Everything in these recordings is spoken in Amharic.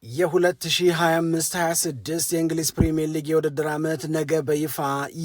የ2025-26 የእንግሊዝ ፕሪሚየር ሊግ የውድድር ዓመት ነገ በይፋ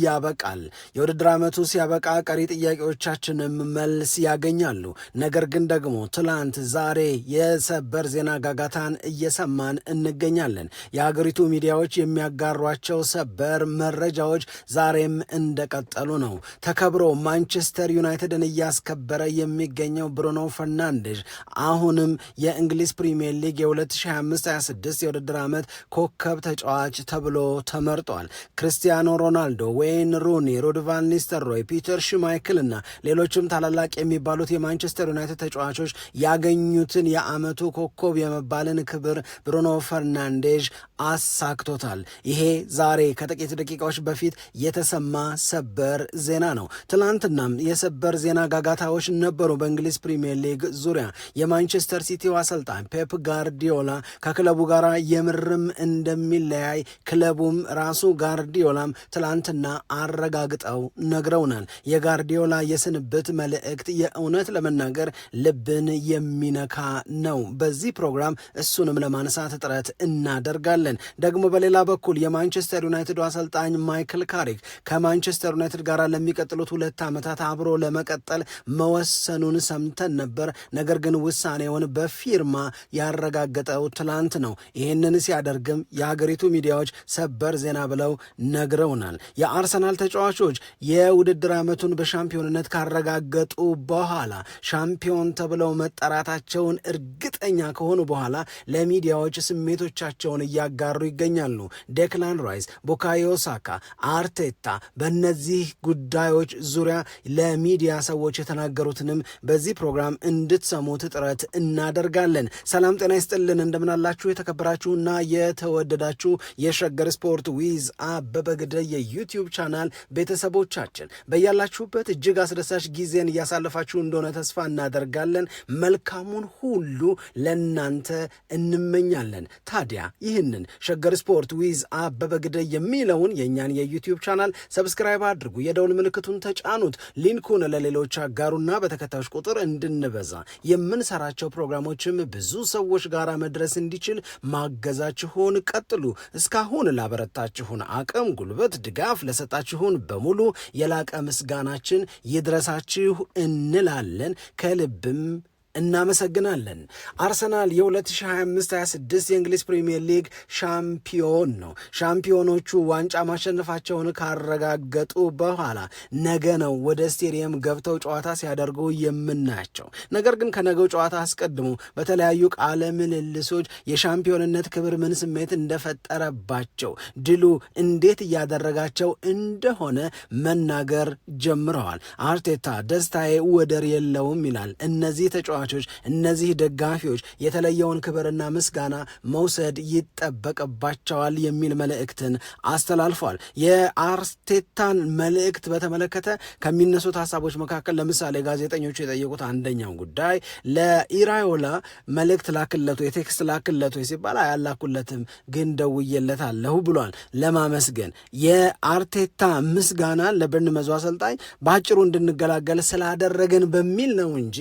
ያበቃል። የውድድር ዓመቱ ሲያበቃ ቀሪ ጥያቄዎቻችንም መልስ ያገኛሉ። ነገር ግን ደግሞ ትላንት ዛሬ የሰበር ዜና ጋጋታን እየሰማን እንገኛለን። የሀገሪቱ ሚዲያዎች የሚያጋሯቸው ሰበር መረጃዎች ዛሬም እንደቀጠሉ ነው። ተከብሮ ማንቸስተር ዩናይትድን እያስከበረ የሚገኘው ብሩኖ ፈርናንዴዝ አሁንም የእንግሊዝ ፕሪሚየር ሊግ የ2025 የውድድር ዓመት ኮከብ ተጫዋች ተብሎ ተመርጧል። ክርስቲያኖ ሮናልዶ፣ ዌይን ሩኒ፣ ሩድ ቫን ኒስተልሮይ፣ ፒተር ሽማይክል እና ሌሎችም ታላላቅ የሚባሉት የማንቸስተር ዩናይትድ ተጫዋቾች ያገኙትን የዓመቱ ኮከብ የመባልን ክብር ብሩኖ ፈርናንዴዝ አሳክቶታል። ይሄ ዛሬ ከጥቂት ደቂቃዎች በፊት የተሰማ ሰበር ዜና ነው። ትላንትናም የሰበር ዜና ጋጋታዎች ነበሩ በእንግሊዝ ፕሪሚየር ሊግ ዙሪያ። የማንቸስተር ሲቲው አሰልጣኝ ፔፕ ጋርዲዮላ ከክለቡ ጋር የምርም እንደሚለያይ ክለቡም ራሱ ጋርዲዮላም ትላንትና አረጋግጠው ነግረውናል። የጋርዲዮላ የስንብት መልእክት የእውነት ለመናገር ልብን የሚነካ ነው። በዚህ ፕሮግራም እሱንም ለማንሳት ጥረት እናደርጋለን። ደግሞ በሌላ በኩል የማንቸስተር ዩናይትድ አሰልጣኝ ማይክል ካሪክ ከማንቸስተር ዩናይትድ ጋር ለሚቀጥሉት 2 ዓመታት አብሮ ለመቀጠል መወሰኑን ሰምተን ነበር። ነገር ግን ውሳኔውን በፊርማ ያረጋገጠው ትላንት ነው። ይህንን ሲያደርግም የሀገሪቱ ሚዲያዎች ሰበር ዜና ብለው ነግረውናል። የአርሰናል ተጫዋቾች የውድድር ዓመቱን በሻምፒዮንነት ካረጋገጡ በኋላ ሻምፒዮን ተብለው መጠራታቸውን እርግጠኛ ከሆኑ በኋላ ለሚዲያዎች ስሜቶቻቸውን እያጋሩ ይገኛሉ። ዴክላን ራይስ፣ ቡካዮ ሳካ፣ አርቴታ በእነዚህ ጉዳዮች ዙሪያ ለሚዲያ ሰዎች የተናገሩትንም በዚህ ፕሮግራም እንድትሰሙት ጥረት እናደርጋለን። ሰላም ጤና ይስጥልን፣ እንደምናላችሁ የተከበራችሁና የተወደዳችሁ የሸገር ስፖርት ዊዝ አበበ ግደይ የዩቲዩብ ቻናል ቤተሰቦቻችን በያላችሁበት እጅግ አስደሳች ጊዜን እያሳለፋችሁ እንደሆነ ተስፋ እናደርጋለን። መልካሙን ሁሉ ለናንተ እንመኛለን። ታዲያ ይህንን ሸገር ስፖርት ዊዝ አበበ ግደይ የሚለውን የእኛን የዩቲዩብ ቻናል ሰብስክራይብ አድርጉ፣ የደውል ምልክቱን ተጫኑት፣ ሊንኩን ለሌሎች አጋሩና በተከታዮች ቁጥር እንድንበዛ የምንሰራቸው ፕሮግራሞችም ብዙ ሰዎች ጋር መድረስ እንዲችል ማገዛችሁን ቀጥሉ። እስካሁን ላበረታችሁን አቅም፣ ጉልበት፣ ድጋፍ ለሰጣችሁን በሙሉ የላቀ ምስጋናችን ይድረሳችሁ እንላለን። ከልብም እናመሰግናለን። አርሰናል የ2025-26 የእንግሊዝ ፕሪሚየር ሊግ ሻምፒዮን ነው። ሻምፒዮኖቹ ዋንጫ ማሸነፋቸውን ካረጋገጡ በኋላ ነገ ነው ወደ ስቴዲየም ገብተው ጨዋታ ሲያደርጉ የምናያቸው። ነገር ግን ከነገው ጨዋታ አስቀድሞ በተለያዩ ቃለ ምልልሶች የሻምፒዮንነት ክብር ምን ስሜት እንደፈጠረባቸው፣ ድሉ እንዴት እያደረጋቸው እንደሆነ መናገር ጀምረዋል። አርቴታ ደስታዬ ወደር የለውም ይላል። እነዚህ ተጫዋቾች እነዚህ ደጋፊዎች የተለየውን ክብርና ምስጋና መውሰድ ይጠበቅባቸዋል የሚል መልእክትን አስተላልፏል። የአርቴታን መልእክት በተመለከተ ከሚነሱት ሀሳቦች መካከል ለምሳሌ ጋዜጠኞቹ የጠየቁት አንደኛው ጉዳይ ለኢራዮላ መልእክት ላክለቱ የቴክስት ላክለቱ ሲባል አያላኩለትም ግን ደውዬለታለሁ ብሏል። ለማመስገን የአርቴታ ምስጋና ለበርንመዝ አሰልጣኝ በአጭሩ እንድንገላገል ስላደረገን በሚል ነው እንጂ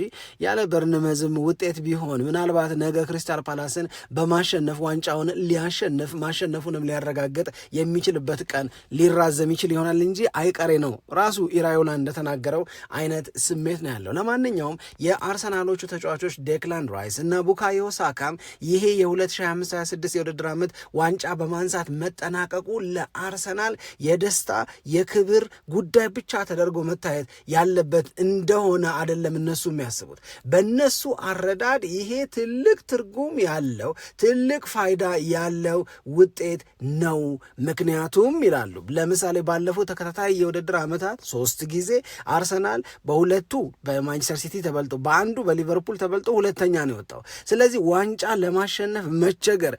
ያለ በርንመዝም ውጤት ቢሆን ምናልባት ነገ ክሪስታል ፓላስን በማሸነፍ ዋንጫውን ሊያሸንፍ ማሸነፉንም ሊያረጋግጥ የሚችልበት ቀን ሊራዘም ይችል ይሆናል እንጂ አይቀሬ ነው። ራሱ ኢራዮላ እንደተናገረው አይነት ስሜት ነው ያለው። ለማንኛውም የአርሰናሎቹ ተጫዋቾች ዴክላን ራይስ እና ቡካዮ ሳካም ይሄ የ2025-26 የውድድር ዓመት ዋንጫ በማንሳት መጠናቀቁ ለአርሰናል የደስታ የክብር ጉዳይ ብቻ ተደርጎ መታየት ያለበት እንደሆነ አይደለም እነሱ የሚያስቡት። በነሱ አረዳድ ይሄ ትልቅ ትርጉም ያለው ትልቅ ፋይዳ ያለው ውጤት ነው። ምክንያቱም ይላሉ ለምሳሌ ባለፉት ተከታታይ የውድድር ዓመታት 3 ጊዜ አርሰናል በሁለቱ በማንቸስተር ሲቲ ተበልጦ በአንዱ በሊቨርፑል ተበልጦ ሁለተኛ ነው የወጣው። ስለዚህ ዋንጫ ለማሸነፍ መቸገር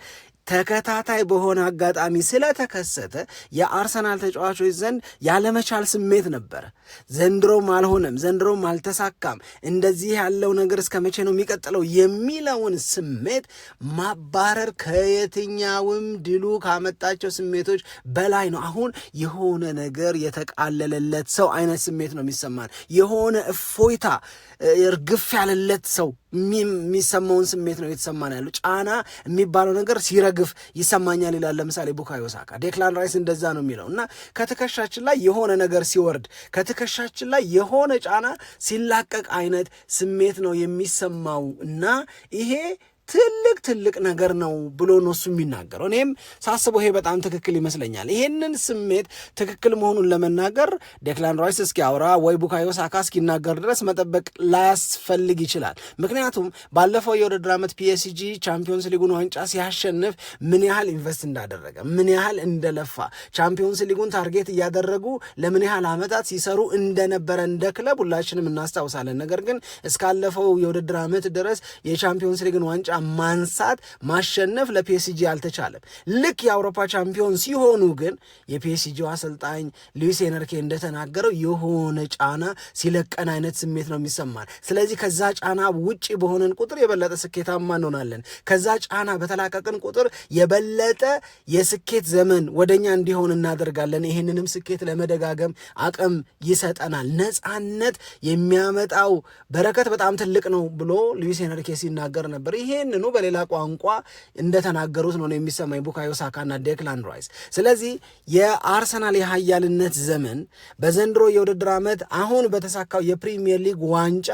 ተከታታይ በሆነ አጋጣሚ ስለተከሰተ የአርሰናል ተጫዋቾች ዘንድ ያለመቻል ስሜት ነበረ። ዘንድሮም አልሆነም፣ ዘንድሮም አልተሳካም፣ እንደዚህ ያለው ነገር እስከ መቼ ነው የሚቀጥለው የሚለውን ስሜት ማባረር ከየትኛውም ድሉ ካመጣቸው ስሜቶች በላይ ነው። አሁን የሆነ ነገር የተቃለለለት ሰው አይነት ስሜት ነው የሚሰማን። የሆነ እፎይታ እርግፍ ያለለት ሰው የሚሰማውን ስሜት ነው የተሰማን ያለው። ጫና የሚባለው ነገር ሲረግፍ ይሰማኛል ይላል ለምሳሌ ቡካዮ ሳካ። ዴክላን ራይስ እንደዛ ነው የሚለው እና ከትከሻችን ላይ የሆነ ነገር ሲወርድ፣ ከትከሻችን ላይ የሆነ ጫና ሲላቀቅ አይነት ስሜት ነው የሚሰማው እና ይሄ ትልቅ ነገር ነው ብሎ ነው እሱ የሚናገረው። እኔም ሳስበው ይሄ በጣም ትክክል ይመስለኛል። ይሄንን ስሜት ትክክል መሆኑን ለመናገር ዴክላን ራይስ እስኪያወራ ወይ ቡካዮ ሳካ እስኪናገር ድረስ መጠበቅ ላያስፈልግ ይችላል። ምክንያቱም ባለፈው የውድድር ዓመት ፒኤስጂ ቻምፒዮንስ ሊጉን ዋንጫ ሲያሸንፍ ምን ያህል ኢንቨስት እንዳደረገ፣ ምን ያህል እንደለፋ፣ ቻምፒዮንስ ሊጉን ታርጌት እያደረጉ ለምን ያህል ዓመታት ሲሰሩ እንደነበረ እንደ ክለብ ሁላችንም እናስታውሳለን። ነገር ግን እስካለፈው የውድድር ዓመት ድረስ የቻምፒዮንስ ሊግን ዋንጫ ማንሳት ማሸነፍ ለፒኤስጂ አልተቻለም። ልክ የአውሮፓ ቻምፒዮን ሲሆኑ ግን የፒኤስጂው አሰልጣኝ ሉዊስ ኤንሪኬ እንደተናገረው የሆነ ጫና ሲለቀን አይነት ስሜት ነው የሚሰማን። ስለዚህ ከዛ ጫና ውጪ በሆነን ቁጥር የበለጠ ስኬታማ እንሆናለን። ከዛ ጫና በተላቀቅን ቁጥር የበለጠ የስኬት ዘመን ወደኛ እንዲሆን እናደርጋለን። ይህንንም ስኬት ለመደጋገም አቅም ይሰጠናል። ነፃነት የሚያመጣው በረከት በጣም ትልቅ ነው ብሎ ሉዊስ ኤንሪኬ ሲናገር ነበር። ይሄንኑ በሌላ ቋንቋ እንደተናገሩት ነው የሚሰማኝ ቡካዮ ሳካና ዴክላን ራይስ። ስለዚህ የአርሰናል የኃያልነት ዘመን በዘንድሮ የውድድር ዓመት አሁን በተሳካው የፕሪሚየር ሊግ ዋንጫ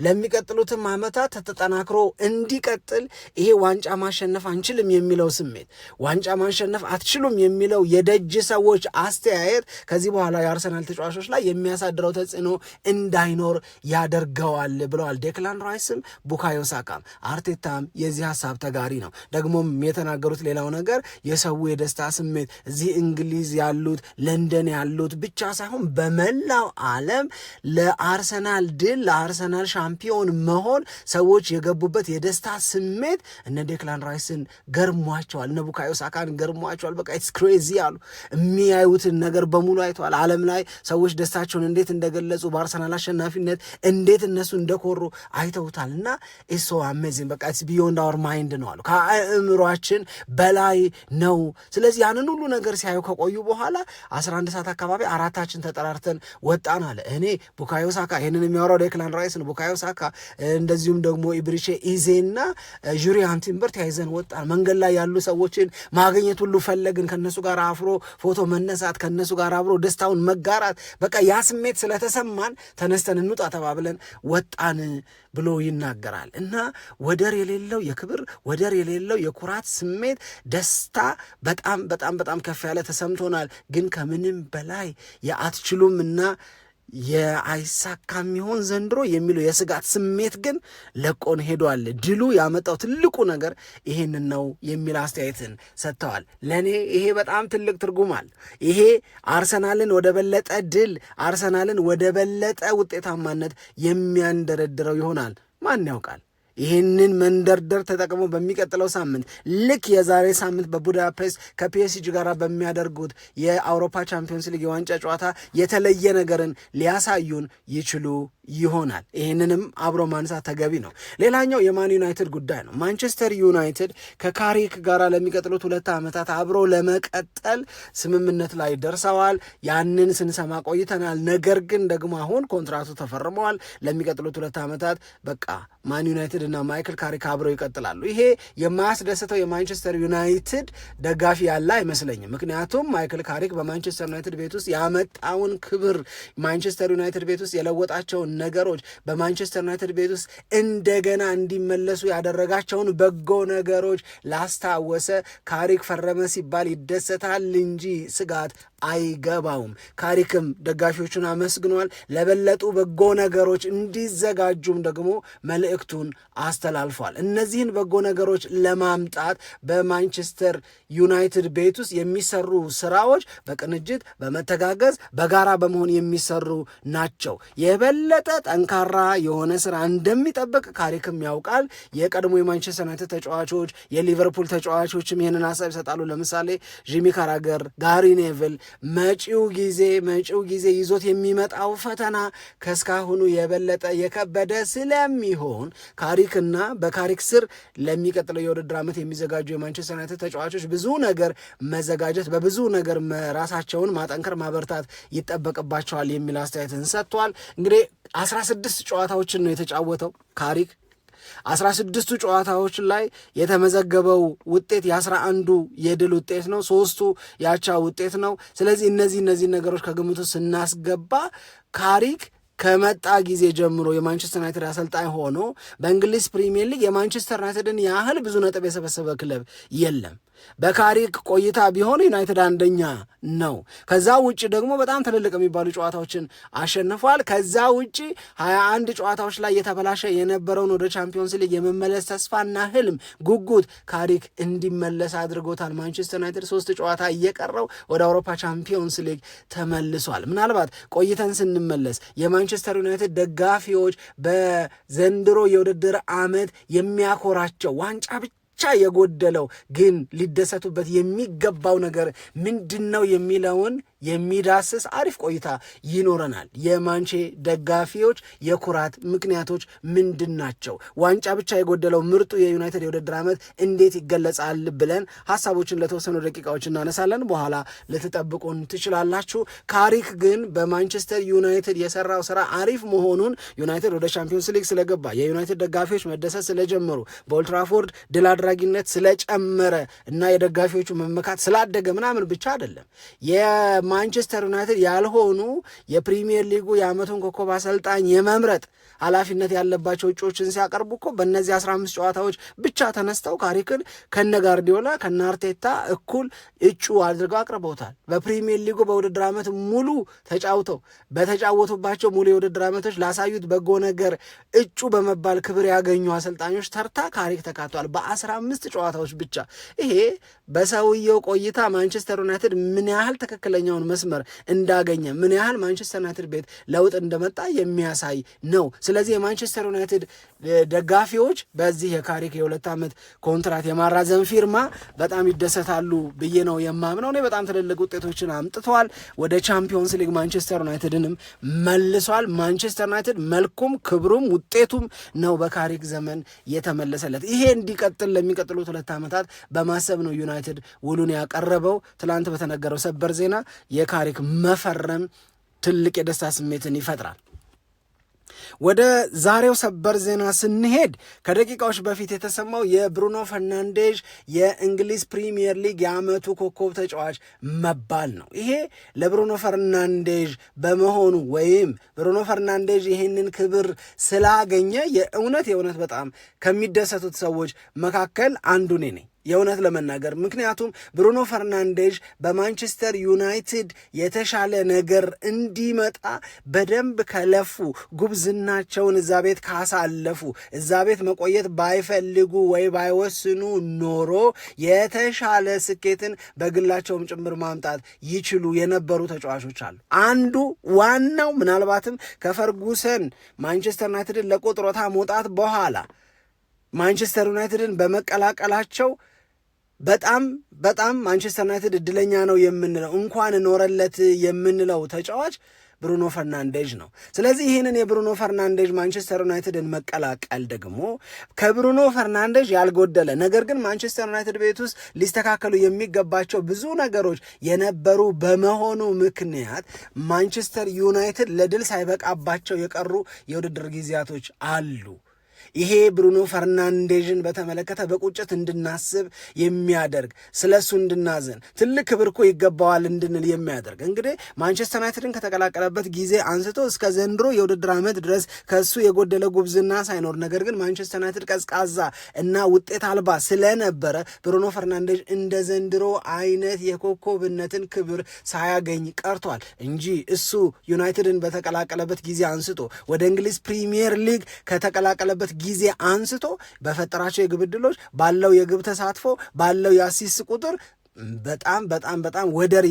ለሚቀጥሉትም ዓመታት ተጠናክሮ እንዲቀጥል ይሄ ዋንጫ ማሸነፍ አንችልም የሚለው ስሜት፣ ዋንጫ ማሸነፍ አትችሉም የሚለው የደጅ ሰዎች አስተያየት ከዚህ በኋላ የአርሰናል ተጫዋቾች ላይ የሚያሳድረው ተጽዕኖ እንዳይኖር ያደርገዋል ብለዋል ዴክላን ራይስም ቡካዮ ሳካም። አርቴታም የዚህ ሀሳብ ተጋሪ ነው። ደግሞም የተናገሩት ሌላው ነገር የሰው የደስታ ስሜት እዚህ እንግሊዝ ያሉት ለንደን ያሉት ብቻ ሳይሆን በመላው ዓለም ለአርሰናል ድል ለአርሰናል ሻምፒዮን መሆን ሰዎች የገቡበት የደስታ ስሜት እነ ዴክላን ራይስን ገርሟቸዋል፣ እነ ቡካዮ ሳካን ገርሟቸዋል። በቃ ኢትስ ክሬዚ አሉ። የሚያዩትን ነገር በሙሉ አይተዋል። ዓለም ላይ ሰዎች ደስታቸውን እንዴት እንደገለጹ፣ በአርሰናል አሸናፊነት እንዴት እነሱ እንደኮሩ አይተውታል እና ኢትስ ሶ አሜዚንግ በቃ ኢትስ ቢዮንድ አወር ማይንድ ነው አሉ። ከአእምሯችን በላይ ነው። ስለዚህ ያንን ሁሉ ነገር ሲያዩ ከቆዩ በኋላ 11 ሰዓት አካባቢ አራታችን ተጠራርተን ወጣን አለ። እኔ ቡካዮ ሳካ፣ ይህንን የሚያወራው ዴክላን ራይስ ነው። ቡካዮ ሳካ እንደዚሁም ደግሞ ኢብሪቼ ኢዜና ጁሪያን ቲምበር ተያይዘን ወጣን። መንገድ ላይ ያሉ ሰዎችን ማግኘት ሁሉ ፈለግን። ከነሱ ጋር አፍሮ ፎቶ መነሳት፣ ከነሱ ጋር አብሮ ደስታውን መጋራት፣ በቃ ያ ስሜት ስለተሰማን ተነስተን እንውጣ ተባብለን ወጣን ብሎ ይናገራል እና ወደር የሌለው የክብር ወደር የሌለው የኩራት ስሜት ደስታ በጣም ከፍ ያለ ተሰምቶናል። ግን ከምንም በላይ የአትችሉም እና የአይሳካም ይሆን ዘንድሮ የሚለው የስጋት ስሜት ግን ለቆን ሄዷል። ድሉ ያመጣው ትልቁ ነገር ይሄንን ነው የሚል አስተያየትን ሰጥተዋል። ለእኔ ይሄ በጣም ትልቅ ትርጉም አለ። ይሄ አርሰናልን ወደ በለጠ ድል፣ አርሰናልን ወደ በለጠ ውጤታማነት የሚያንደረድረው ይሆናል። ማን ያውቃል? ይህንን መንደርደር ተጠቅሞ በሚቀጥለው ሳምንት ልክ የዛሬ ሳምንት በቡዳፔስት ከፒኤስጂ ጋር በሚያደርጉት የአውሮፓ ቻምፒዮንስ ሊግ የዋንጫ ጨዋታ የተለየ ነገርን ሊያሳዩን ይችሉ ይሆናል። ይህንንም አብሮ ማንሳት ተገቢ ነው። ሌላኛው የማን ዩናይትድ ጉዳይ ነው። ማንቸስተር ዩናይትድ ከካሪክ ጋር ለሚቀጥሉት 2 ዓመታት አብሮ ለመቀጠል ስምምነት ላይ ደርሰዋል። ያንን ስንሰማ ቆይተናል። ነገር ግን ደግሞ አሁን ኮንትራቱ ተፈርመዋል። ለሚቀጥሉት 2 ዓመታት በቃ ማን ዩናይትድ እና ማይክል ካሪክ አብረው ይቀጥላሉ። ይሄ የማያስደስተው የማንቸስተር ዩናይትድ ደጋፊ ያለ አይመስለኝም። ምክንያቱም ማይክል ካሪክ በማንቸስተር ዩናይትድ ቤት ውስጥ ያመጣውን ክብር፣ ማንቸስተር ዩናይትድ ቤት ውስጥ የለወጣቸውን ነገሮች፣ በማንቸስተር ዩናይትድ ቤት ውስጥ እንደገና እንዲመለሱ ያደረጋቸውን በጎ ነገሮች ላስታወሰ ካሪክ ፈረመ ሲባል ይደሰታል እንጂ ስጋት አይገባውም። ካሪክም ደጋፊዎቹን አመስግኗል። ለበለጡ በጎ ነገሮች እንዲዘጋጁም ደግሞ መልእክቱን አስተላልፏል። እነዚህን በጎ ነገሮች ለማምጣት በማንቸስተር ዩናይትድ ቤት ውስጥ የሚሰሩ ስራዎች በቅንጅት በመተጋገዝ በጋራ በመሆን የሚሰሩ ናቸው። የበለጠ ጠንካራ የሆነ ስራ እንደሚጠብቅ ካሪክም ያውቃል። የቀድሞ የማንቸስተር ዩናይትድ ተጫዋቾች፣ የሊቨርፑል ተጫዋቾችም ይህንን ሀሳብ ይሰጣሉ። ለምሳሌ ጂሚ ካራገር፣ ጋሪ ኔቭል መጪው ጊዜ ይዞት የሚመጣው ፈተና ከስካሁኑ የበለጠ የከበደ ስለሚሆን ካሪክና በካሪክ ስር ለሚቀጥለው የውድድር ዓመት የሚዘጋጁ የማንቸስተር ዩናይትድ ተጫዋቾች ብዙ ነገር መዘጋጀት፣ በብዙ ነገር ራሳቸውን ማጠንከር ማበርታት ይጠበቅባቸዋል የሚል አስተያየትን ሰጥቷል። እንግዲህ 16 ጨዋታዎችን ነው የተጫወተው ካሪክ 16ቱ ጨዋታዎች ላይ የተመዘገበው ውጤት የ11ዱ የድል ውጤት ነው፣ 3ቱ ያቻ ውጤት ነው። ስለዚህ እነዚህ ነገሮች ከግምቱ ስናስገባ ካሪክ ከመጣ ጊዜ ጀምሮ የማንቸስተር ዩናይትድ አሰልጣኝ ሆኖ በእንግሊዝ ፕሪሚየር ሊግ የማንቸስተር ዩናይትድን ያህል ብዙ ነጥብ የሰበሰበ ክለብ የለም። በካሪክ ቆይታ ቢሆን ዩናይትድ አንደኛ ነው። ከዛ ውጭ ደግሞ በጣም ትልልቅ የሚባሉ ጨዋታዎችን አሸንፏል። ከዛ ውጭ 21 ጨዋታዎች ላይ የተበላሸ የነበረውን ወደ ቻምፒዮንስ ሊግ የመመለስ ተስፋና ህልም ጉጉት ካሪክ እንዲመለስ አድርጎታል። ማንቸስተር ዩናይትድ 3 ጨዋታ እየቀረው ወደ አውሮፓ ቻምፒዮንስ ሊግ ተመልሷል። ምናልባት ቆይተን ስንመለስ የማንቸስተር ዩናይትድ ደጋፊዎች በዘንድሮ የውድድር ዓመት የሚያኮራቸው ዋንጫ ብቻ የጎደለው ግን ሊደሰቱበት የሚገባው ነገር ምንድን ነው የሚለውን የሚዳስስ አሪፍ ቆይታ ይኖረናል። የማንቼ ደጋፊዎች የኩራት ምክንያቶች ምንድን ናቸው? ዋንጫ ብቻ የጎደለው ምርጡ የዩናይትድ የውድድር ዓመት እንዴት ይገለጻል ብለን ሀሳቦችን ለተወሰኑ ደቂቃዎች እናነሳለን። በኋላ ልትጠብቁን ትችላላችሁ። ካሪክ ግን በማንቸስተር ዩናይትድ የሰራው ስራ አሪፍ መሆኑን ዩናይትድ ወደ ቻምፒዮንስ ሊግ ስለገባ የዩናይትድ ደጋፊዎች መደሰት ስለጀመሩ በኦልትራፎርድ ድል አድራጊነት ስለጨመረ እና የደጋፊዎቹ መመካት ስላደገ ምናምን ብቻ አይደለም። ማንቸስተር ዩናይትድ ያልሆኑ የፕሪሚየር ሊጉ የዓመቱን ኮከብ አሰልጣኝ የመምረጥ ኃላፊነት ያለባቸው እጩዎችን ሲያቀርቡ እኮ በእነዚህ 15 ጨዋታዎች ብቻ ተነስተው ካሪክን ከነ ጋርዲዮላ ከነ አርቴታ እኩል እጩ አድርገው አቅርበውታል። በፕሪሚየር ሊጉ በውድድር ዓመት ሙሉ ተጫውተው በተጫወቱባቸው ሙሉ የውድድር ዓመቶች ላሳዩት በጎ ነገር እጩ በመባል ክብር ያገኙ አሰልጣኞች ተርታ ካሪክ ተካቷል በ15 ጨዋታዎች ብቻ። ይሄ በሰውየው ቆይታ ማንቸስተር ዩናይትድ ምን ያህል ትክክለኛውን መስመር እንዳገኘ ምን ያህል ማንቸስተር ዩናይትድ ቤት ለውጥ እንደመጣ የሚያሳይ ነው። ስለዚህ የማንቸስተር ዩናይትድ ደጋፊዎች በዚህ የካሪክ የ2 ዓመት ኮንትራት የማራዘም ፊርማ በጣም ይደሰታሉ ብዬ ነው የማምነው። እኔ በጣም ትልልቅ ውጤቶችን አምጥተዋል። ወደ ቻምፒዮንስ ሊግ ማንቸስተር ዩናይትድንም መልሷል። ማንቸስተር ዩናይትድ መልኩም ክብሩም ውጤቱም ነው በካሪክ ዘመን የተመለሰለት። ይሄ እንዲቀጥል ለሚቀጥሉት 2 ዓመታት በማሰብ ነው ዩናይትድ ውሉን ያቀረበው። ትላንት በተነገረው ሰበር ዜና የካሪክ መፈረም ትልቅ የደስታ ስሜትን ይፈጥራል። ወደ ዛሬው ሰበር ዜና ስንሄድ ከደቂቃዎች በፊት የተሰማው የብሩኖ ፈርናንዴዥ የእንግሊዝ ፕሪሚየር ሊግ የዓመቱ ኮከብ ተጫዋች መባል ነው። ይሄ ለብሩኖ ፈርናንዴዥ በመሆኑ ወይም ብሩኖ ፈርናንዴዥ ይህንን ክብር ስላገኘ የእውነት በጣም ከሚደሰቱት ሰዎች መካከል አንዱ ነኝ የእውነት ለመናገር። ምክንያቱም ብሩኖ ፈርናንዴዥ በማንቸስተር ዩናይትድ የተሻለ ነገር እንዲመጣ በደንብ ከለፉ፣ ጉብዝናቸውን እዛ ቤት ካሳለፉ፣ እዛ ቤት መቆየት ባይፈልጉ ወይ ባይወስኑ ኖሮ የተሻለ ስኬትን በግላቸውም ጭምር ማምጣት ይችሉ የነበሩ ተጫዋቾች አሉ። አንዱ ዋናው ምናልባትም ከፈርጉሰን ማንቸስተር ዩናይትድን ለቆጥሮታ መውጣት በኋላ ማንቸስተር ዩናይትድን በመቀላቀላቸው በጣም ማንቸስተር ዩናይትድ እድለኛ ነው የምንለው እንኳን ኖረለት የምንለው ተጫዋች ብሩኖ ፈርናንዴዥ ነው። ስለዚህ ይህንን የብሩኖ ፈርናንዴዥ ማንቸስተር ዩናይትድን መቀላቀል ደግሞ ከብሩኖ ፈርናንዴዥ ያልጎደለ ነገር ግን ማንቸስተር ዩናይትድ ቤት ውስጥ ሊስተካከሉ የሚገባቸው ብዙ ነገሮች የነበሩ በመሆኑ ምክንያት ማንቸስተር ዩናይትድ ለድል ሳይበቃባቸው የቀሩ የውድድር ጊዜያቶች አሉ። ይሄ ብሩኖ ፈርናንዴዥን በተመለከተ በቁጭት እንድናስብ የሚያደርግ ስለሱ እንድናዘን ትልቅ ክብር እኮ ይገባዋል እንድንል የሚያደርግ እንግዲህ ማንቸስተር ዩናይትድን ከተቀላቀለበት ጊዜ አንስቶ እስከ ዘንድሮ የውድድር ዓመት ድረስ ከሱ የጎደለ ጉብዝና ሳይኖር ነገር ግን ማንቸስተር ዩናይትድ ቀዝቃዛ እና ውጤት አልባ ስለነበረ ብሩኖ ፈርናንዴዥ እንደ ዘንድሮ አይነት የኮከብነትን ክብር ሳያገኝ ቀርቷል እንጂ እሱ ዩናይትድን በተቀላቀለበት ጊዜ አንስቶ ወደ እንግሊዝ ፕሪሚየር ሊግ ከተቀላቀለበት ጊዜ አንስቶ በፈጠራቸው የግብ ዕድሎች ባለው የግብ ተሳትፎ ባለው የአሲስት ቁጥር በጣም ወደር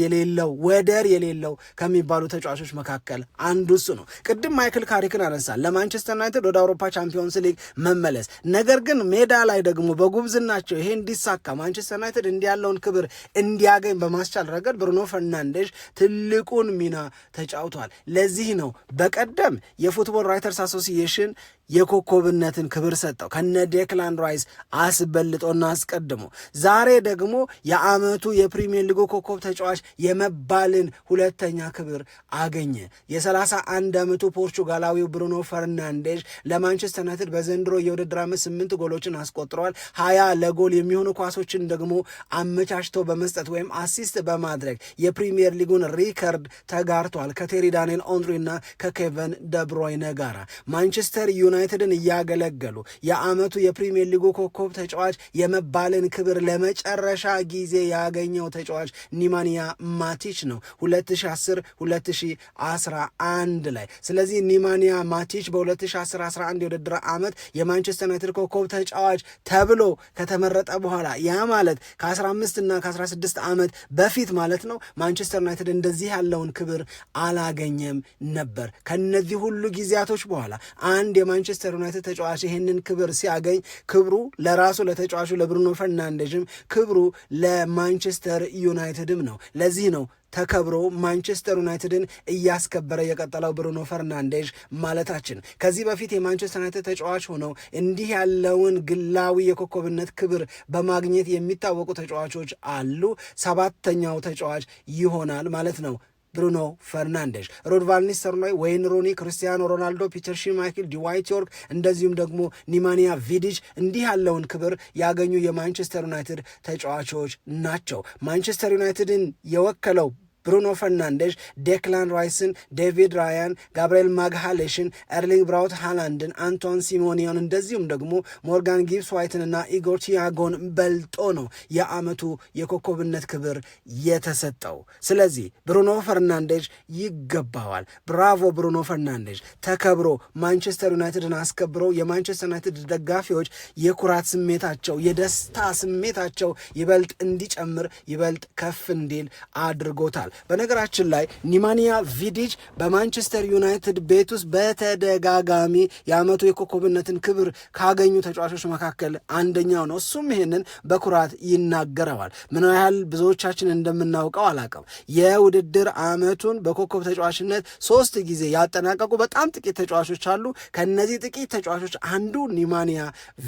የሌለው ከሚባሉ ተጫዋቾች መካከል አንዱ እሱ ነው። ቅድም ማይክል ካሪክን አነሳል ለማንቸስተር ዩናይትድ ወደ አውሮፓ ቻምፒዮንስ ሊግ መመለስ። ነገር ግን ሜዳ ላይ ደግሞ በጉብዝናቸው ይሄ እንዲሳካ ማንቸስተር ዩናይትድ እንዲያለውን ክብር እንዲያገኝ በማስቻል ረገድ ብሩኖ ፈርናንዴዥ ትልቁን ሚና ተጫውቷል። ለዚህ ነው በቀደም የፉትቦል ራይተርስ አሶሲዬሽን የኮከብነትን ክብር ሰጠው ከነ ዴክላን ራይስ አስበልጦና አስቀድሞ። ዛሬ ደግሞ የዓመቱ የፕሪሚየር ሊጉ ኮከብ ተጫዋች የመባልን ሁለተኛ ክብር አገኘ። የ31 ዓመቱ ፖርቹጋላዊው ብሩኖ ፈርናንዴዝ ለማንቸስተር ዩናይትድ በዘንድሮ የውድድር ዓመት 8 ጎሎችን አስቆጥረዋል። 20 ለጎል የሚሆኑ ኳሶችን ደግሞ አመቻችቶ በመስጠት ወይም አሲስት በማድረግ የፕሪሚየር ሊጉን ሪከርድ ተጋርቷል ከቴሪ ዳንኤል ኦንሪና ከኬቨን ደብሮይነ ጋር። ማንቸስተር ዩናይትድን እያገለገሉ የዓመቱ የፕሪሚየር ሊጉ ኮከብ ተጫዋች የመባልን ክብር ለመጨረሻ ጊዜ ያገኘው ተጫዋች ኒማንያ ማቲች ነው 2010-2011 ላይ። ስለዚህ ኒማንያ ማቲች በ2010-11 የውድድር ዓመት የማንቸስተር ዩናይትድ ኮከብ ተጫዋች ተብሎ ከተመረጠ በኋላ ያ ማለት ከ15 እና ከ16 ዓመት በፊት ማለት ነው ማንቸስተር ዩናይትድ እንደዚህ ያለውን ክብር አላገኘም ነበር። ከነዚህ ሁሉ ጊዜያቶች በኋላ አንድ የማንቸስተር ዩናይትድ ተጫዋች ይህንን ክብር ሲያገኝ ክብሩ ለራሱ ለተጫዋቹ ለብሩኖ ፈርናንዴዝም ክብሩ ለማንቸስተር ዩናይትድም ነው። ለዚህ ነው ተከብሮ ማንቸስተር ዩናይትድን እያስከበረ የቀጠለው ብሩኖ ፈርናንዴዝ ማለታችን። ከዚህ በፊት የማንቸስተር ዩናይትድ ተጫዋች ሆነው እንዲህ ያለውን ግላዊ የኮከብነት ክብር በማግኘት የሚታወቁ ተጫዋቾች አሉ። 7ኛው ተጫዋች ይሆናል ማለት ነው ብሩኖ ፈርናንዴዝ። ሮድ ቫን ኒስተልሮይ፣ ዌይን ሩኒ፣ ክርስቲያኖ ሮናልዶ፣ ፒተር ሽማይክል፣ ዲዋይት ዮርክ እንደዚሁም ደግሞ ኒማንያ ቪዲች እንዲህ ያለውን ክብር ያገኙ የማንቸስተር ዩናይትድ ተጫዋቾች ናቸው። ማንቸስተር ዩናይትድን የወከለው ብሩኖ ፈርናንዴዝ ዴክላን ራይስን፣ ዴቪድ ራያን፣ ጋብርኤል ማግሃሌሽን፣ ኤርሊንግ ብራውት ሃላንድን፣ አንቶን ሲሞኒዮን እንደዚሁም ደግሞ ሞርጋን ጊብስ ዋይትንና ኢጎር ቲያጎን በልጦ ነው የዓመቱ የኮከብነት ክብር የተሰጠው። ስለዚህ ብሩኖ ፈርናንዴዝ ይገባዋል። ብራቮ ብሩኖ ፈርናንዴዝ ተከብሮ ማንቸስተር ዩናይትድን አስከብሮ የማንቸስተር ዩናይትድ ደጋፊዎች የኩራት ስሜታቸው የደስታ ስሜታቸው ይበልጥ እንዲጨምር ይበልጥ ከፍ እንዲል አድርጎታል። በነገራችን ላይ ኒማንያ ቪዲች በማንቸስተር ዩናይትድ ቤት ውስጥ በተደጋጋሚ የዓመቱ የኮከብነትን ክብር ካገኙ ተጫዋቾች መካከል አንደኛው ነው። እሱም ይህንን በኩራት ይናገረዋል። ምን ያህል ብዙዎቻችን እንደምናውቀው አላውቅም። የውድድር ዓመቱን በኮከብ ተጫዋችነት 3 ጊዜ ያጠናቀቁ በጣም ጥቂት ተጫዋቾች አሉ። ከነዚህ ጥቂት ተጫዋቾች አንዱ ኒማንያ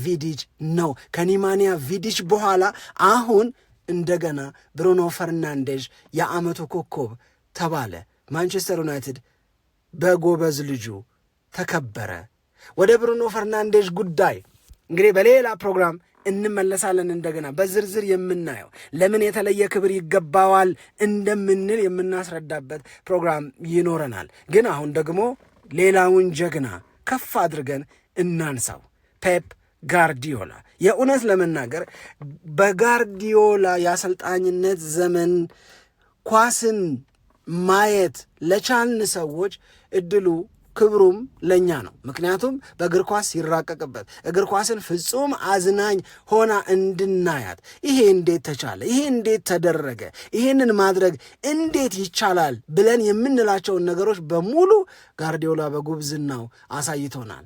ቪዲች ነው። ከኒማንያ ቪዲች በኋላ አሁን እንደገና ብሩኖ ፈርናንዴዝ የዓመቱ ኮከብ ተባለ። ማንቸስተር ዩናይትድ በጎበዝ ልጁ ተከበረ። ወደ ብሩኖ ፈርናንዴዝ ጉዳይ እንግዲህ በሌላ ፕሮግራም እንመለሳለን። እንደገና በዝርዝር የምናየው ለምን የተለየ ክብር ይገባዋል እንደምንል የምናስረዳበት ፕሮግራም ይኖረናል። ግን አሁን ደግሞ ሌላውን ጀግና ከፍ አድርገን እናንሳው፣ ፔፕ ጋርዲዮላ። የእውነት ለመናገር በጋርዲዮላ የአሰልጣኝነት ዘመን ኳስን ማየት ለቻልን ሰዎች እድሉ ክብሩም ለኛ ነው። ምክንያቱም በእግር ኳስ ሲራቀቅበት እግር ኳስን ፍጹም አዝናኝ ሆና እንድናያት ይሄ እንዴት ተቻለ፣ ይሄ እንዴት ተደረገ፣ ይሄንን ማድረግ እንዴት ይቻላል ብለን የምንላቸውን ነገሮች በሙሉ ጋርዲዮላ በጉብዝናው አሳይቶናል።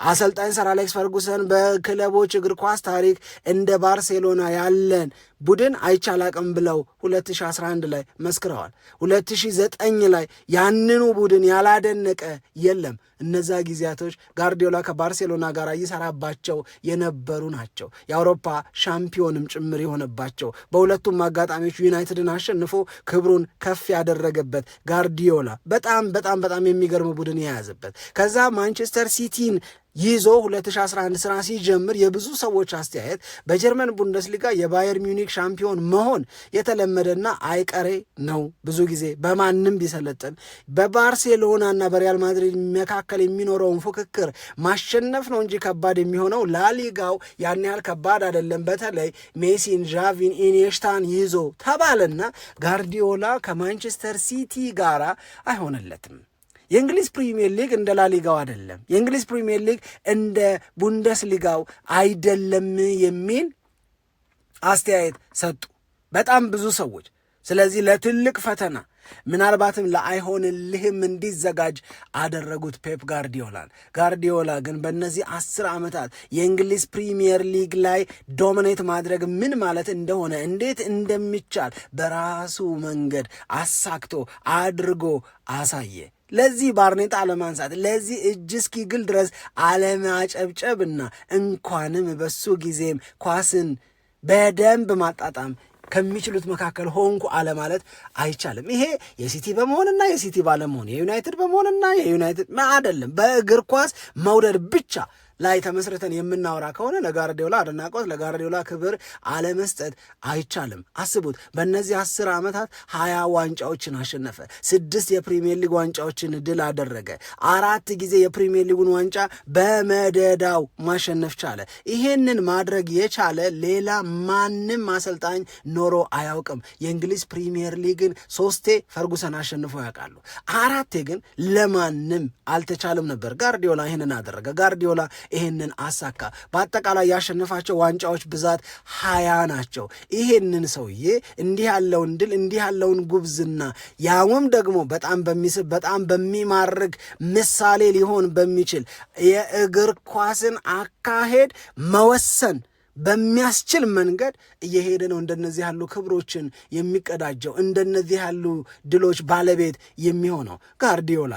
አሰልጣኝ ሰር አሌክስ ፈርጉሰን በክለቦች እግር ኳስ ታሪክ እንደ ባርሴሎና ያለን ቡድን አይቻላቅም ብለው 2011 ላይ መስክረዋል። 2009 ላይ ያንኑ ቡድን ያላደነቀ የለም። እነዛ ጊዜያቶች ጋርዲዮላ ከባርሴሎና ጋር ይሰራባቸው የነበሩ ናቸው። የአውሮፓ ሻምፒዮንም ጭምር የሆነባቸው በሁለቱም አጋጣሚዎች ዩናይትድን አሸንፎ ክብሩን ከፍ ያደረገበት ጋርዲዮላ በጣም በጣም በጣም የሚገርም ቡድን የያዘበት ከዛ ማንቸስተር ሲቲን ይዞ 2011 ስራ ሲጀምር የብዙ ሰዎች አስተያየት በጀርመን ቡንደስሊጋ የባየር ሚዩኒክ ሻምፒዮን መሆን የተለመደና አይቀሬ ነው። ብዙ ጊዜ በማንም ቢሰለጥን በባርሴሎናና በሪያል ማድሪድ መካከል የሚኖረውን ፉክክር ማሸነፍ ነው እንጂ ከባድ የሚሆነው ላሊጋው ያን ያህል ከባድ አይደለም። በተለይ ሜሲን፣ ዣቪን፣ ኢኒየስታን ይዞ ተባለና ጋርዲዮላ ከማንቸስተር ሲቲ ጋራ አይሆንለትም። የእንግሊዝ ፕሪሚየር ሊግ እንደ ላሊጋው አይደለም፣ የእንግሊዝ ፕሪሚየር ሊግ እንደ ቡንደስሊጋው አይደለም የሚል አስተያየት ሰጡ በጣም ብዙ ሰዎች። ስለዚህ ለትልቅ ፈተና ምናልባትም ለአይሆንልህም እንዲዘጋጅ አደረጉት ፔፕ ጋርዲዮላን። ጋርዲዮላ ግን በእነዚህ 10 ዓመታት የእንግሊዝ ፕሪሚየር ሊግ ላይ ዶሚኔት ማድረግ ምን ማለት እንደሆነ እንዴት እንደሚቻል በራሱ መንገድ አሳክቶ አድርጎ አሳየ። ለዚህ ባርኔጣ አለማንሳት፣ ለዚህ እጅ እስኪግል ድረስ አለማጨብጨብና እንኳንም በሱ ጊዜም ኳስን በደንብ ማጣጣም ከሚችሉት መካከል ሆንኩ አለማለት አይቻልም። ይሄ የሲቲ በመሆንና የሲቲ ባለመሆን የዩናይትድ በመሆንና የዩናይትድ አይደለም። በእግር ኳስ መውደድ ብቻ ላይ ተመስርተን የምናወራ ከሆነ ለጋርዲዮላ አድናቆት፣ ለጋርዲዮላ ክብር አለመስጠት አይቻልም። አስቡት፣ በእነዚህ 10 ዓመታት 20 ዋንጫዎችን አሸነፈ፣ 6 የፕሪሚየር ሊግ ዋንጫዎችን ድል አደረገ፣ 4 ጊዜ የፕሪሚየር ሊጉን ዋንጫ በመደዳው ማሸነፍ ቻለ። ይሄንን ማድረግ የቻለ ሌላ ማንም አሰልጣኝ ኖሮ አያውቅም። የእንግሊዝ ፕሪሚየር ሊግን 3 ፈርጉሰን አሸንፈው ያውቃሉ፣ 4 ግን ለማንም አልተቻለም ነበር። ጋርዲዮላ ይህንን አደረገ። ጋርዲዮላ ይሄንን አሳካ። በአጠቃላይ ያሸነፋቸው ዋንጫዎች ብዛት 20 ናቸው። ይሄንን ሰውዬ እንዲህ ያለውን ድል እንዲህ ያለውን ጉብዝና ያውም ደግሞ በጣም በሚስብ በጣም በሚማርክ ምሳሌ ሊሆን በሚችል የእግር ኳስን አካሄድ መወሰን በሚያስችል መንገድ እየሄደ ነው እንደነዚህ ያሉ ክብሮችን የሚቀዳጀው፣ እንደነዚህ ያሉ ድሎች ባለቤት የሚሆነው። ጋርዲዮላ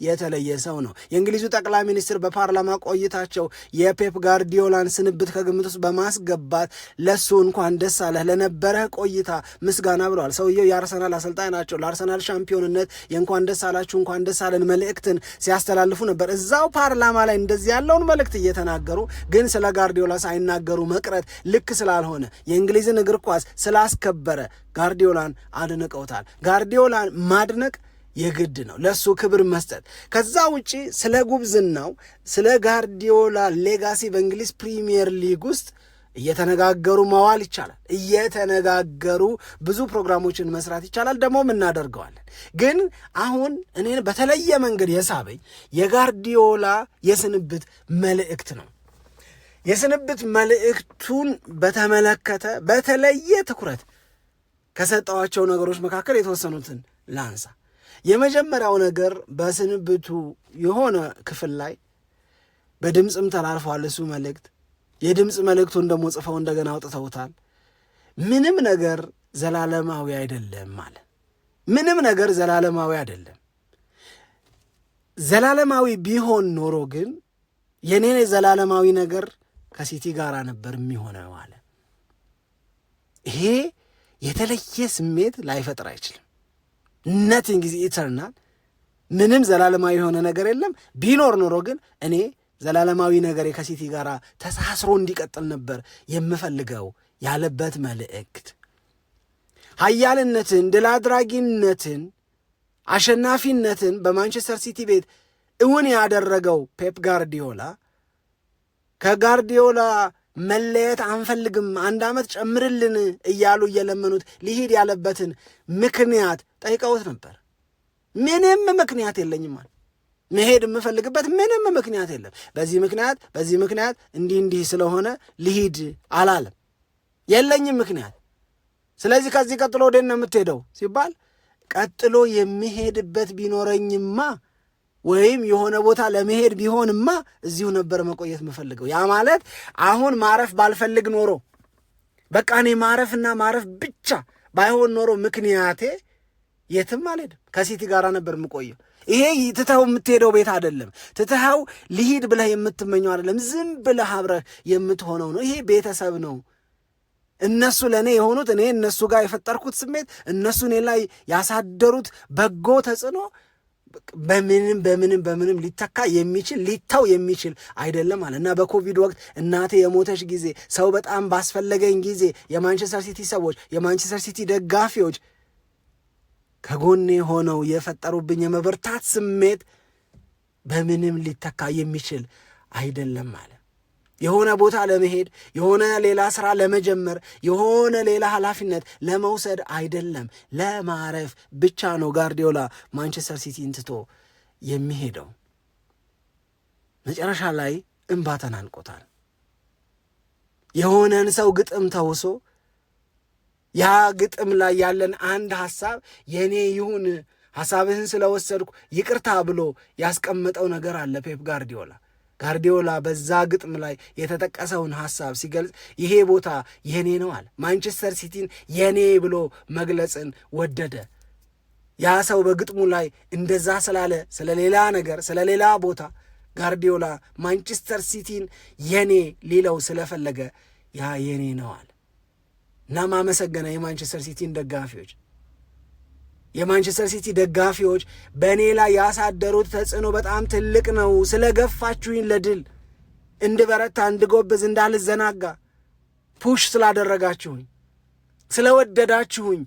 የተለየ ሰው ነው። የእንግሊዙ ጠቅላይ ሚኒስትር በፓርላማ ቆይታቸው የፔፕ ጋርዲዮላን ስንብት ከግምት ውስጥ በማስገባት ለሱ እንኳን ደስ አለህ ለነበረህ ቆይታ ምስጋና ብለዋል። ሰውየው የአርሰናል አሰልጣኝ ናቸው። ለአርሰናል ሻምፒዮንነት የእንኳን ደስ አላችሁ እንኳን ደስ አለን መልእክትን ሲያስተላልፉ ነበር። እዛው ፓርላማ ላይ እንደዚህ ያለውን መልእክት እየተናገሩ ግን ስለ ጋርዲዮላ ሳይናገሩ መቅረት ልክ ስላልሆነ የእንግሊዝን እግር ኳስ ስላስከበረ ጋርዲዮላን አድንቀውታል። ጋርዲዮላን ማድነቅ የግድ ነው፣ ለሱ ክብር መስጠት። ከዛ ውጪ ስለ ጉብዝናው ስለ ጋርዲዮላ ሌጋሲ በእንግሊዝ ፕሪሚየር ሊግ ውስጥ እየተነጋገሩ መዋል ይቻላል። እየተነጋገሩ ብዙ ፕሮግራሞችን መስራት ይቻላል፣ ደግሞ እናደርገዋለን። ግን አሁን እኔን በተለየ መንገድ የሳበኝ የጋርዲዮላ የስንብት መልእክት ነው። የስንብት መልእክቱን በተመለከተ በተለየ ትኩረት ከሰጠዋቸው ነገሮች መካከል የተወሰኑትን ላንሳ። የመጀመሪያው ነገር በስንብቱ የሆነ ክፍል ላይ በድምፅም ተላልፏል እሱ መልእክት። የድምፅ መልእክቱን ደግሞ ጽፈው እንደገና አውጥተውታል። ምንም ነገር ዘላለማዊ አይደለም ማለት ምንም ነገር ዘላለማዊ አይደለም። ዘላለማዊ ቢሆን ኖሮ ግን የኔን ዘላለማዊ ነገር ከሲቲ ጋር ነበር የሚሆነው አለ። ይሄ የተለየ ስሜት ላይፈጥር አይችልም። ነቲንግ ኢዝ ኢተርናል፣ ምንም ዘላለማዊ የሆነ ነገር የለም። ቢኖር ኖሮ ግን እኔ ዘላለማዊ ነገር ከሲቲ ጋር ተሳስሮ እንዲቀጥል ነበር የምፈልገው ያለበት መልእክት ኃያልነትን፣ ድል አድራጊነትን፣ አሸናፊነትን በማንቸስተር ሲቲ ቤት እውን ያደረገው ፔፕ ጋርዲዮላ ከጋርዲዮላ መለየት አንፈልግም፣ 1 ዓመት ጨምርልን እያሉ እየለመኑት ሊሄድ ያለበትን ምክንያት ጠይቀውት ነበር። ምንም ምክንያት የለኝም ማለት መሄድ የምፈልግበት ምንም ምክንያት የለም፣ በዚህ ምክንያት እንዲህ ስለሆነ ሊሄድ አላለም፣ የለኝም ምክንያት። ስለዚህ ከዚህ ቀጥሎ ወዴት ነው የምትሄደው ሲባል ቀጥሎ የሚሄድበት ቢኖረኝማ ወይም የሆነ ቦታ ለመሄድ ቢሆንማ እዚሁ ነበር መቆየት የምፈልገው። ያ ማለት አሁን ማረፍ ባልፈልግ ኖሮ በቃ እኔ ማረፍና ማረፍ ብቻ ባይሆን ኖሮ ምክንያቴ የትም አልሄድም፣ ከሲቲ ጋር ነበር የምቆየው። ይሄ ትተኸው የምትሄደው ቤት አይደለም፣ ትተኸው ልሂድ ብለህ የምትመኘው አይደለም፣ ዝም ብለህ አብረህ የምትሆነው ነው። ይሄ ቤተሰብ ነው። እነሱ ለእኔ የሆኑት እኔ እነሱ ጋር የፈጠርኩት ስሜት፣ እነሱ እኔ ላይ ያሳደሩት በጎ ተጽዕኖ በምንም ሊተካ የሚችል ሊታው የሚችል አይደለም አለ እና በኮቪድ ወቅት እናቴ የሞተች ጊዜ ሰው በጣም ባስፈለገኝ ጊዜ የማንቸስተር ሲቲ ሰዎች የማንቸስተር ሲቲ ደጋፊዎች ከጎኔ ሆነው የፈጠሩብኝ የመበርታት ስሜት በምንም ሊተካ የሚችል አይደለም አለ። የሆነ ቦታ ለመሄድ የሆነ ሌላ ስራ ለመጀመር የሆነ ሌላ ኃላፊነት ለመውሰድ አይደለም፣ ለማረፍ ብቻ ነው ጋርዲዮላ ማንቸስተር ሲቲን ትቶ የሚሄደው። መጨረሻ ላይ እንባ ተናንቆታል። የሆነን ሰው ግጥም ተውሶ ያ ግጥም ላይ ያለን አንድ ሐሳብ የኔ ይሁን ሐሳብህን ስለወሰድኩ ይቅርታ ብሎ ያስቀመጠው ነገር አለ ፔፕ ጋርዲዮላ በዛ ግጥም ላይ የተጠቀሰውን ሐሳብ ሲገልጽ ይሄ ቦታ የኔ ነው አለ። ማንቸስተር ሲቲን የኔ ብሎ መግለጽን ወደደ። ያ ሰው በግጥሙ ላይ እንደዛ ስላለ ስለሌላ ነገር ስለሌላ ቦታ ጋርዲዮላ ማንቸስተር ሲቲን የኔ ሊለው ስለፈለገ ያ የኔ ነው አለ እና ማመሰገነ የማንቸስተር ሲቲን ደጋፊዎች። የማንቸስተር ሲቲ ደጋፊዎች በእኔ ላይ ያሳደሩት ተጽዕኖ በጣም ትልቅ ነው። ስለገፋችሁኝ ለድል እንድበረታ እንድጎብዝ እንዳልዘናጋ ፑሽ ስላደረጋችሁኝ ስለወደዳችሁኝ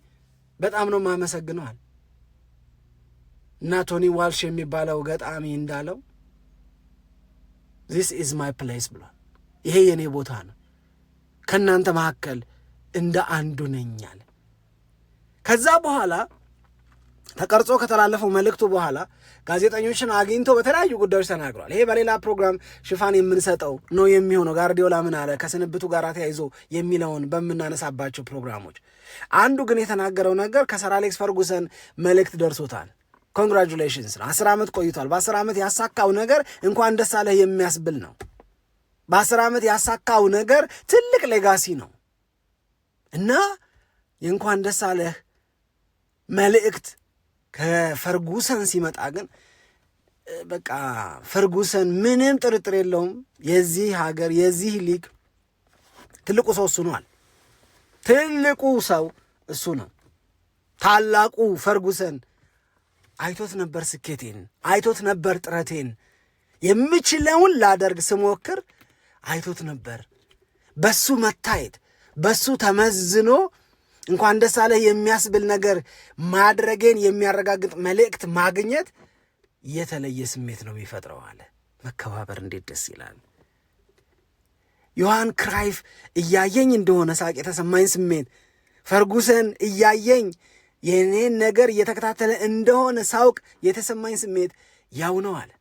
በጣም ነው ማመሰግነዋል። እና ቶኒ ዋልሽ የሚባለው ገጣሚ እንዳለው this is my place ብሏል። ይሄ የኔ ቦታ ነው፣ ከእናንተ መካከል እንደ አንዱ ነኝ አለ። ከዛ በኋላ ተቀርጾ ከተላለፈው መልእክቱ በኋላ ጋዜጠኞችን አግኝቶ በተለያዩ ጉዳዮች ተናግሯል። ይሄ በሌላ ፕሮግራም ሽፋን የምንሰጠው ነው የሚሆነው። ጋርዲዮላ ምን አለ ከስንብቱ ጋር ተያይዞ የሚለውን በምናነሳባቸው ፕሮግራሞች። አንዱ ግን የተናገረው ነገር ከሰር አሌክስ ፈርጉሰን መልእክት ደርሶታል። ኮንግራጁሌሽንስ ነው። 10 ዓመት ቆይቷል። በ10 ዓመት ያሳካው ነገር እንኳን ደስ አለህ የሚያስብል ነው። በ10 ዓመት ያሳካው ነገር ትልቅ ሌጋሲ ነው እና የእንኳን ደስ አለህ መልእክት ከፈርጉሰን ሲመጣ ግን በቃ ፈርጉሰን ምንም ጥርጥር የለውም የዚህ ሀገር የዚህ ሊግ ትልቁ ሰው እሱ ነዋል። ትልቁ ሰው እሱ ነው። ታላቁ ፈርጉሰን አይቶት ነበር ስኬቴን፣ አይቶት ነበር ጥረቴን፣ የምችለውን ላደርግ ስሞክር አይቶት ነበር። በሱ መታየት በሱ ተመዝኖ እንኳን ደስ አለህ የሚያስብል ነገር ማድረጌን የሚያረጋግጥ መልእክት ማግኘት የተለየ ስሜት ነው የሚፈጥረው አለ። መከባበር እንዴት ደስ ይላል። ዮሐን ክራይፍ እያየኝ እንደሆነ ሳቅ የተሰማኝ ስሜት፣ ፈርጉሰን እያየኝ የኔን ነገር እየተከታተለ እንደሆነ ሳውቅ የተሰማኝ ስሜት ያው ነው አለ።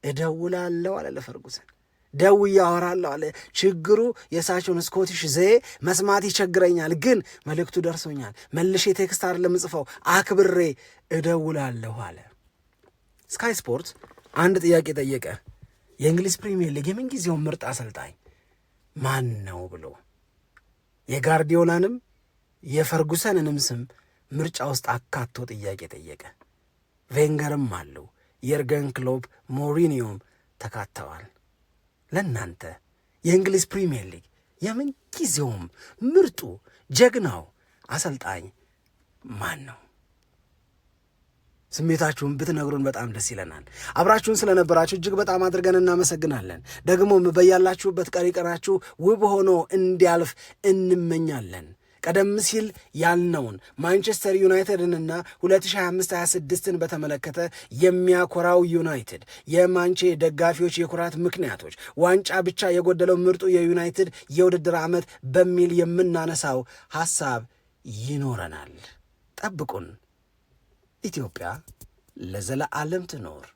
እደውላለሁ አለ ለፈርጉሰን፣ ደውዬ አወራለሁ አለ። ችግሩ የእሳቸውን ስኮቲሽ ዘዬ መስማት ይቸግረኛል፣ ግን መልእክቱ ደርሶኛል። መልሼ ቴክስት አይደለም ጽፈው አክብሬ እደውላለሁ አለ። ስካይ ስፖርት አንድ ጥያቄ ጠየቀ። የእንግሊዝ ፕሪሚየር ሊግ የምንጊዜው ምርጥ አሰልጣኝ ማን ነው ብሎ የጋርዲዮላንም የፈርጉሰንንም ስም ምርጫ ውስጥ አካቶ ጥያቄ ጠየቀ። ቬንገርም አለው፣ የርገን ክሎፕ፣ ሞሪኒዮም ተካተዋል። ለእናንተ የእንግሊዝ ፕሪሚየር ሊግ የምንጊዜውም ምርጡ ጀግናው አሰልጣኝ ማን ነው? ስሜታችሁን ብትነግሩን በጣም ደስ ይለናል። አብራችሁን ስለነበራችሁ እጅግ በጣም አድርገን እናመሰግናለን። ደግሞም በያላችሁበት ቀሪ ቀናችሁ ውብ ሆኖ እንዲያልፍ እንመኛለን። ቀደም ሲል ያልነውን ማንቸስተር ዩናይትድንና 2025-26ን በተመለከተ የሚያኮራው ዩናይትድ የማንቼ ደጋፊዎች የኩራት ምክንያቶች ዋንጫ ብቻ የጎደለው ምርጡ የዩናይትድ የውድድር ዓመት በሚል የምናነሳው ሐሳብ ይኖረናል። ጠብቁን። ኢትዮጵያ ለዘለዓለም ትኖር።